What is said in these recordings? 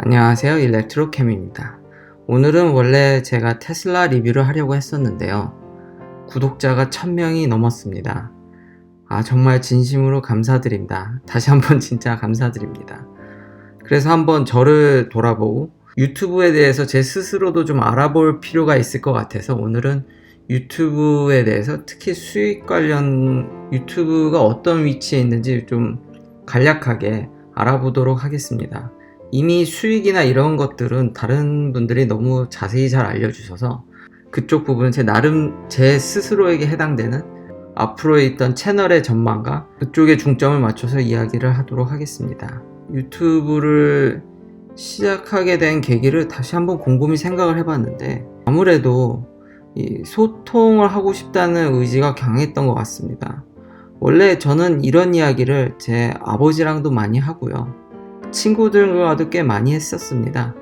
안녕하세요, 일렉트로캠입니다. 오늘은 원래 제가 테슬라 리뷰를 하려고 했었는데요. 구독자가 1000명이 넘었습니다. 정말 진심으로 감사드립니다. 다시 한번 진짜 감사드립니다. 그래서 한번 저를 돌아보고 유튜브에 대해서 제 스스로도 좀 알아볼 필요가 있을 것 같아서 오늘은 유튜브에 대해서 특히 수익 관련 유튜브가 어떤 위치에 있는지 좀 간략하게 알아보도록 하겠습니다. 이미 수익이나 이런 것들은 다른 분들이 너무 자세히 잘 알려주셔서 그쪽 부분은 제 스스로에게 해당되는 앞으로에 있던 채널의 전망과 그쪽에 중점을 맞춰서 이야기를 하도록 하겠습니다. 유튜브를 시작하게 된 계기를 다시 한번 곰곰이 생각을 해봤는데 아무래도 이 소통을 하고 싶다는 의지가 강했던 것 같습니다. 원래 저는 이런 이야기를 제 아버지랑도 많이 하고요. 친구들과도 꽤 많이 했었습니다.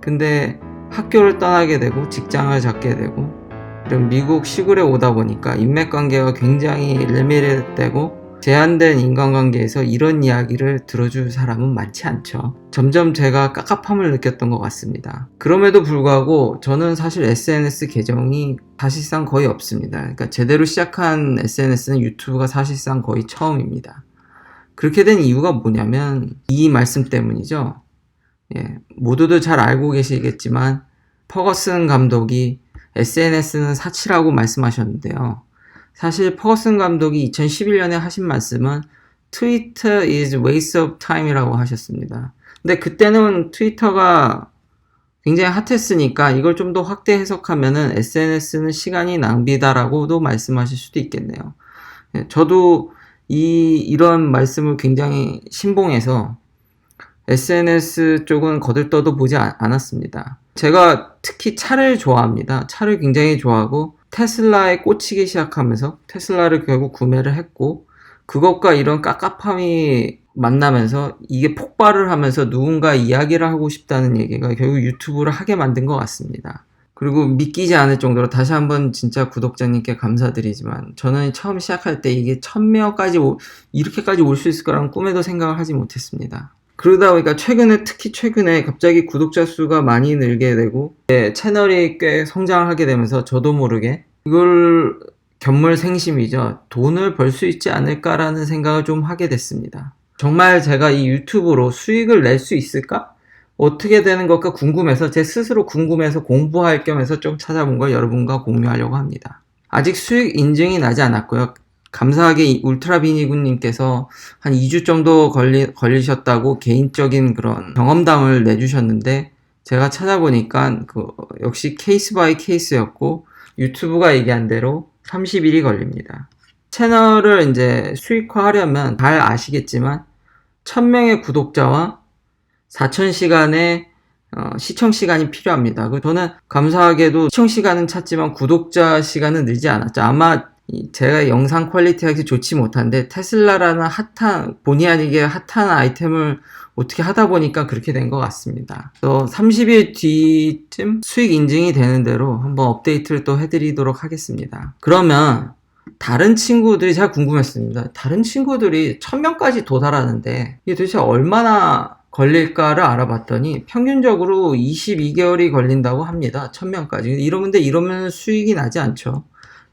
근데 학교를 떠나게 되고 직장을 잡게 되고 이런 미국 시골에 오다 보니까 인맥관계가 굉장히 일밀되고 제한된 인간관계에서 이런 이야기를 들어줄 사람은 많지 않죠. 점점 제가 깝깝함을 느꼈던 것 같습니다. 그럼에도 불구하고 저는 사실 SNS 계정이 사실상 거의 없습니다. 그러니까 제대로 시작한 SNS는 유튜브가 사실상 거의 처음입니다. 그렇게 된 이유가 뭐냐면 이 말씀 때문이죠. 모두들 잘 알고 계시겠지만 퍼거슨 감독이 SNS는 사치라고 말씀하셨는데요. 사실 퍼거슨 감독이 2011년에 하신 말씀은 Twitter is waste of time이라고 하셨습니다. 근데 그때는 트위터가 굉장히 핫했으니까 이걸 좀 더 확대 해석하면은 SNS는 시간이 낭비다라고도 말씀하실 수도 있겠네요. 저도 이런 말씀을 굉장히 신봉해서 SNS 쪽은 거들떠도 보지 않았습니다. 제가 특히 차를 좋아합니다. 차를 굉장히 좋아하고 테슬라에 꽂히기 시작하면서 테슬라를 결국 구매를 했고 그것과 이런 깝깝함이 만나면서 이게 폭발을 하면서 누군가 이야기를 하고 싶다는 얘기가 결국 유튜브를 하게 만든 것 같습니다. 그리고 믿기지 않을 정도로 다시 한번 진짜 구독자님께 감사드리지만 저는 처음 시작할 때 이게 1000명까지 이렇게까지 올 수 있을 거라는 꿈에도 생각을 하지 못했습니다. 그러다 보니까 특히 최근에 갑자기 구독자 수가 많이 늘게 되고 채널이 꽤 성장을 하게 되면서 저도 모르게 이걸 견물생심이죠. 돈을 벌 수 있지 않을까라는 생각을 좀 하게 됐습니다. 정말 제가 이 유튜브로 수익을 낼 수 있을까? 어떻게 되는 것까 궁금해서 제 스스로 궁금해서 공부할 겸해서 좀 찾아본 걸 여러분과 공유하려고 합니다. 아직 수익 인증이 나지 않았고요. 감사하게 울트라비니군님께서 한 2주 정도 걸리셨다고 개인적인 그런 경험담을 내주셨는데 제가 찾아보니까 역시 케이스 바이 케이스였고 유튜브가 얘기한 대로 30일이 걸립니다. 채널을 이제 수익화하려면 잘 아시겠지만 1000명의 구독자와 4000시간의 시청 시간이 필요합니다. 저는 감사하게도 시청 시간은 찼지만 구독자 시간은 늘지 않았죠. 아마 제가 영상 퀄리티가 그렇게 좋지 못한데 테슬라라는 본의 아니게 핫한 아이템을 어떻게 하다 보니까 그렇게 된 것 같습니다. 그래서 30일 뒤쯤 수익 인증이 되는 대로 한번 업데이트를 또 해드리도록 하겠습니다. 그러면 다른 친구들이 제가 궁금했습니다. 다른 친구들이 1000명까지 도달하는데 이게 도대체 얼마나 걸릴까를 알아봤더니 평균적으로 22개월이 걸린다고 합니다. 1000명까지. 이러면 수익이 나지 않죠.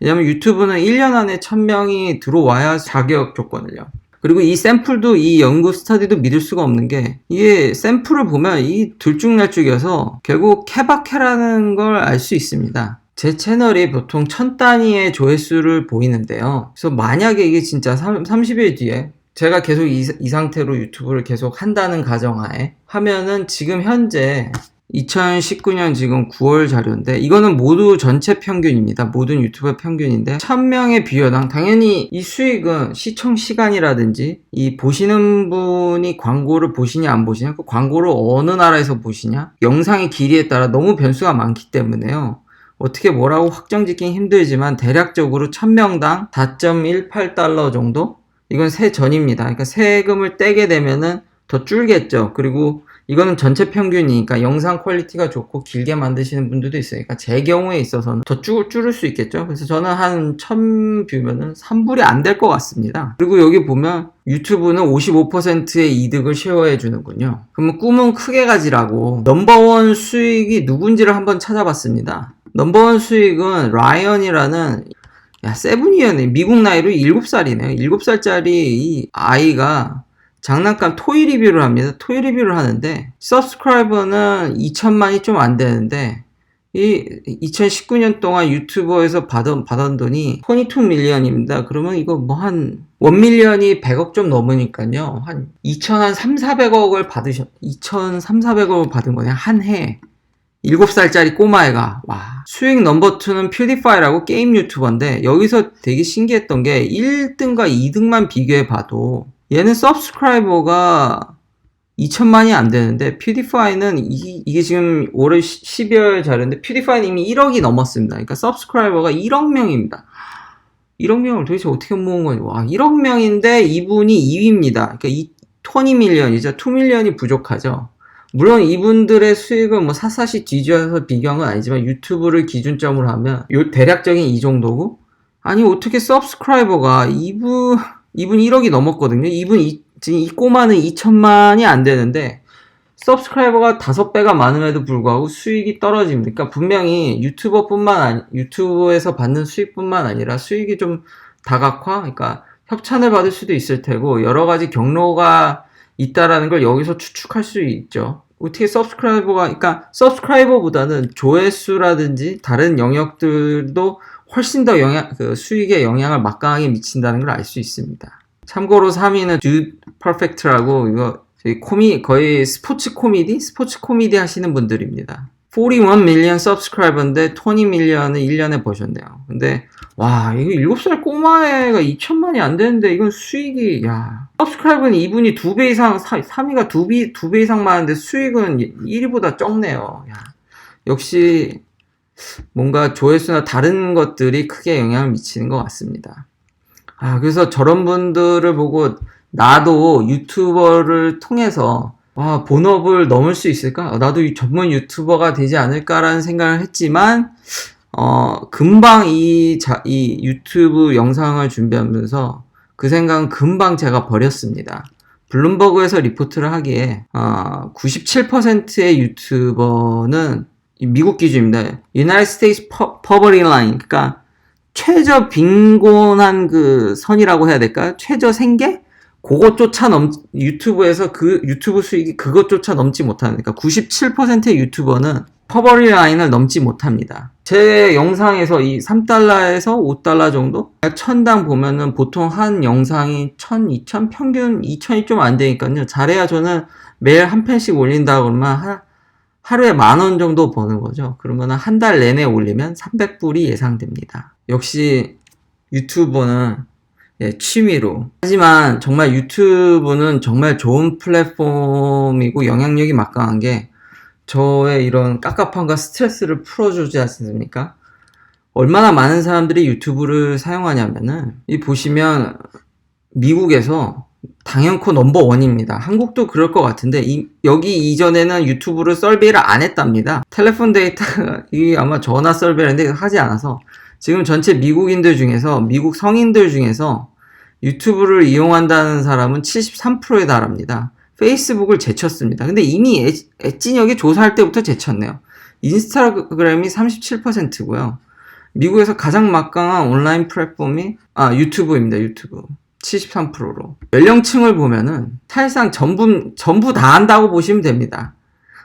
왜냐면 유튜브는 1년 안에 1000명이 들어와야 자격 조건을요. 그리고 이 샘플도 이 연구 스터디도 믿을 수가 없는 게 이게 샘플을 보면 이 들쭉날쭉이어서 결국 케바케라는 걸 알 수 있습니다. 제 채널이 보통 1000단위의 조회수를 보이는데요. 그래서 만약에 이게 진짜 30일 뒤에 제가 계속 이 상태로 유튜브를 계속 한다는 가정하에 하면은 지금 현재 2019년 지금 9월 자료인데 이거는 모두 전체 평균입니다. 모든 유튜버 평균인데 1000명의 비교당 당연히 이 수익은 시청 시간이라든지 이 보시는 분이 광고를 보시냐 안 보시냐 그 광고를 어느 나라에서 보시냐 영상의 길이에 따라 너무 변수가 많기 때문에요. 어떻게 뭐라고 확정짓긴 힘들지만 대략적으로 1000명당 4.18달러 정도? 이건 세전입니다. 그러니까 세금을 떼게 되면은 더 줄겠죠. 그리고 이거는 전체 평균이니까 영상 퀄리티가 좋고 길게 만드시는 분들도 있으니까 제 경우에 있어서는 더 줄일 수 있겠죠. 그래서 저는 한 1000뷰면은 3불이 안 될 것 같습니다. 그리고 여기 보면 유튜브는 55%의 이득을 쉐어해 주는군요. 그러면 꿈은 크게 가지라고 넘버원 수익이 누군지를 한번 찾아봤습니다. 넘버원 수익은 라이언이라는 세븐이었네. 미국 나이로 7살이네요. 7살짜리 이 아이가 장난감 토이 리뷰를 합니다. 토이 리뷰를 하는데 서브스크라이버는 2천만이 좀 안 되는데 이 2019년 동안 유튜버에서 받은 돈이 22 밀리언입니다. 그러면 이거 뭐 한 1밀리언이 100억 좀 넘으니까요. 한 2,300~400억을 2,300~400억을 받은 거냐 한 해. 7살짜리 꼬마애가. 와. 수익 넘버2는 퓨디파이라고 게임 유튜버인데 여기서 되게 신기했던 게 1등과 2등만 비교해 봐도 얘는 서브스크라이버가 2천만이 안 되는데 퓨디파이는 이게 지금 올해 12월 자료인데 퓨디파이는 이미 1억이 넘었습니다. 그러니까 서브스크라이버가 1억 명입니다. 1억 명을 도대체 어떻게 모은 거냐. 와, 1억 명인데 이분이 2위입니다. 그러니까 20 밀리언이죠. 2 밀리언이 부족하죠. 물론 이분들의 수익은 뭐 샅샅이 뒤져서 비교한 건 아니지만 유튜브를 기준점으로 하면 대략적인 이 정도고, 아니 어떻게 서브스크라이버가 이분 1억이 넘었거든요. 지금 이 꼬마는 2천만이 안 되는데 서브스크라이버가 5배가 많음에도 불구하고 수익이 떨어집니다. 그러니까 분명히 유튜브에서 받는 수익뿐만 아니라 수익이 좀 다각화, 그러니까 협찬을 받을 수도 있을 테고 여러 가지 경로가 있다라는 걸 여기서 추측할 수 있죠. 어떻게 그러니까 서브스크라이버보다는 조회수라든지 다른 영역들도 훨씬 더 수익에 영향을 막강하게 미친다는 걸 알 수 있습니다. 참고로 3위는 Dude Perfect라고 이거 거의 스포츠 코미디 하시는 분들입니다. 41 밀리언 서브스크라이버인데 20 밀리언을 1년에 버셨네요. 근데 와, 이거 7살 꼬마애가 2천만이 안 되는데 이건 수익이, 서브스크라이버는 이분이 2배 이상, 3위가 2배 이상 많은데 수익은 1위보다 적네요. 역시 뭔가 조회수나 다른 것들이 크게 영향을 미치는 것 같습니다. 그래서 저런 분들을 보고 나도 유튜버를 통해서 본업을 넘을 수 있을까? 나도 전문 유튜버가 되지 않을까라는 생각을 했지만 금방 이 유튜브 영상을 준비하면서 그 생각은 금방 제가 버렸습니다. 블룸버그에서 리포트를 하기에 97%의 유튜버는 미국 기준입니다. United States Poverty Line, 그러니까 최저 빈곤한 그 선이라고 해야 될까? 최저 생계? 그것조차 유튜브에서 그 유튜브 수익이 그것조차 넘지 못하는, 그러니까 97%의 유튜버는 퍼버리 라인을 넘지 못합니다. 제 영상에서 이 3달러에서 5달러 정도? 1000당 보면은 보통 한 영상이 1000, 2000, 평균 2000이 좀 안 되니까요. 잘해야 저는 매일 한 편씩 올린다 그러면 하루에 10,000원 정도 버는 거죠. 그러면 한 달 내내 올리면 300불이 예상됩니다. 역시 유튜버는 취미로. 하지만 정말 유튜브는 정말 좋은 플랫폼이고 영향력이 막강한 게 저의 이런 깝깝함과 스트레스를 풀어주지 않습니까? 얼마나 많은 사람들이 유튜브를 사용하냐면은 보시면 미국에서 당연코 넘버원입니다. 한국도 그럴 것 같은데 여기 이전에는 유튜브를 서베이를 안 했답니다. 텔레폰 데이터 이게 아마 전화 서베이인데 하지 않아서 지금 전체 미국인들 중에서, 미국 성인들 중에서 유튜브를 이용한다는 사람은 73%에 달합니다. 페이스북을 제쳤습니다. 근데 이미 엣진역이 조사할 때부터 제쳤네요. 인스타그램이 37%고요. 미국에서 가장 막강한 온라인 플랫폼이 유튜브입니다. 유튜브 73%로. 연령층을 보면은 사실상 전부 다 한다고 보시면 됩니다.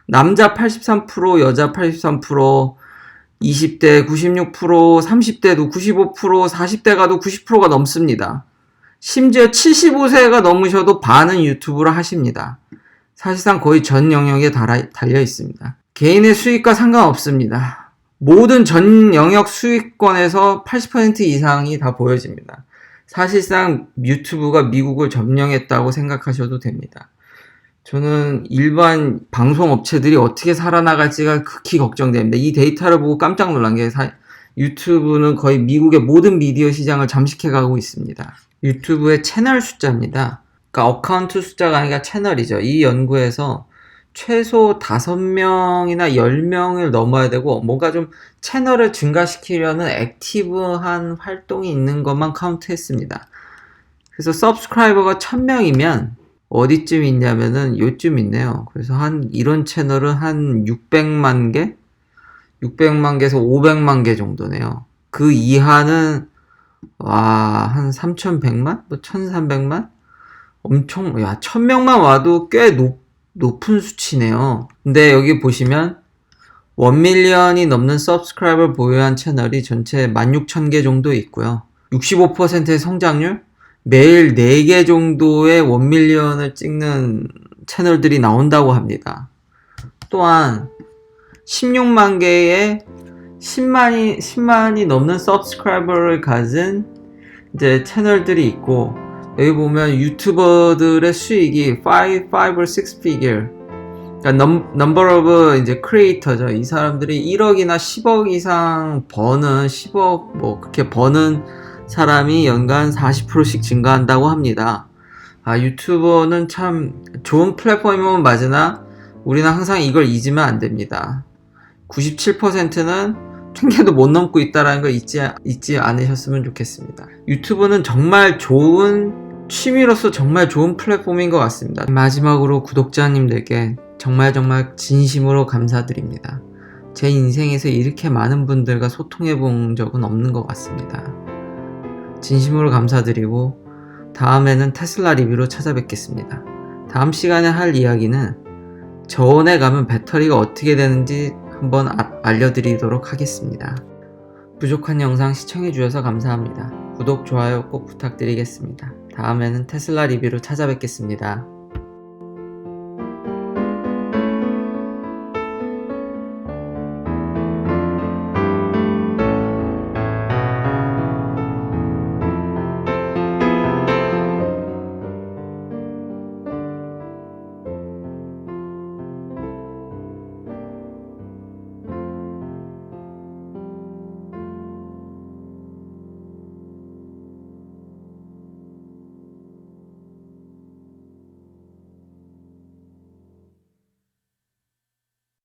남자 83%, 여자 83%, 20대 96%, 30대도 95%, 40대 가도 90%가 넘습니다. 심지어 75세가 넘으셔도 반은 유튜브를 하십니다. 사실상 거의 전 영역에 달려 있습니다. 개인의 수익과 상관없습니다. 모든 전 영역 수익권에서 80% 이상이 다 보여집니다. 사실상 유튜브가 미국을 점령했다고 생각하셔도 됩니다. 저는 일반 방송업체들이 어떻게 살아나갈지가 극히 걱정됩니다. 이 데이터를 보고 깜짝 놀란 게 유튜브는 거의 미국의 모든 미디어 시장을 잠식해가고 있습니다. 유튜브의 채널 숫자입니다. 그러니까 어카운트 숫자가 아니라 채널이죠. 이 연구에서 최소 5명이나 10명을 넘어야 되고 뭔가 좀 채널을 증가시키려는 액티브한 활동이 있는 것만 카운트했습니다. 그래서 서브스크라이버가 1000명이면 어디쯤 있냐면은 요쯤 있네요. 그래서 이런 채널은 한 600만 개? 600만 개에서 500만 개 정도네요. 그 이하는 한 3100만? 뭐 1300만? 엄청 1000명만 와도 꽤 높은 수치네요. 근데 여기 보시면 1밀리언이 넘는 서브스크라이버를 보유한 채널이 전체 16,000개 정도 있고요. 65%의 성장률? 매일 4개 정도의 1밀리언을 찍는 채널들이 나온다고 합니다. 또한 16만 개의 10만이 넘는 서브스크라이버를 가진 이제 채널들이 있고, 여기 보면 유튜버들의 수익이 5 or 6 figure. 그러니까 number of 이제 크리에이터죠. 이 사람들이 1억이나 10억 이상 버는 10억 뭐 그렇게 버는 사람이 연간 40%씩 증가한다고 합니다. 유튜버는 참 좋은 플랫폼이면 맞으나 우리는 항상 이걸 잊으면 안 됩니다. 97%는 핑계도 못 넘고 있다는 걸 잊지 않으셨으면 좋겠습니다. 유튜브는 정말 좋은 취미로서 정말 좋은 플랫폼인 것 같습니다. 마지막으로 구독자님들께 정말 진심으로 감사드립니다. 제 인생에서 이렇게 많은 분들과 소통해 본 적은 없는 것 같습니다. 진심으로 감사드리고 다음에는 테슬라 리뷰로 찾아뵙겠습니다. 다음 시간에 할 이야기는 저온에 가면 배터리가 어떻게 되는지 한번 알려드리도록 하겠습니다. 부족한 영상 시청해주셔서 감사합니다. 구독, 좋아요 꼭 부탁드리겠습니다. 다음에는 테슬라 리뷰로 찾아뵙겠습니다.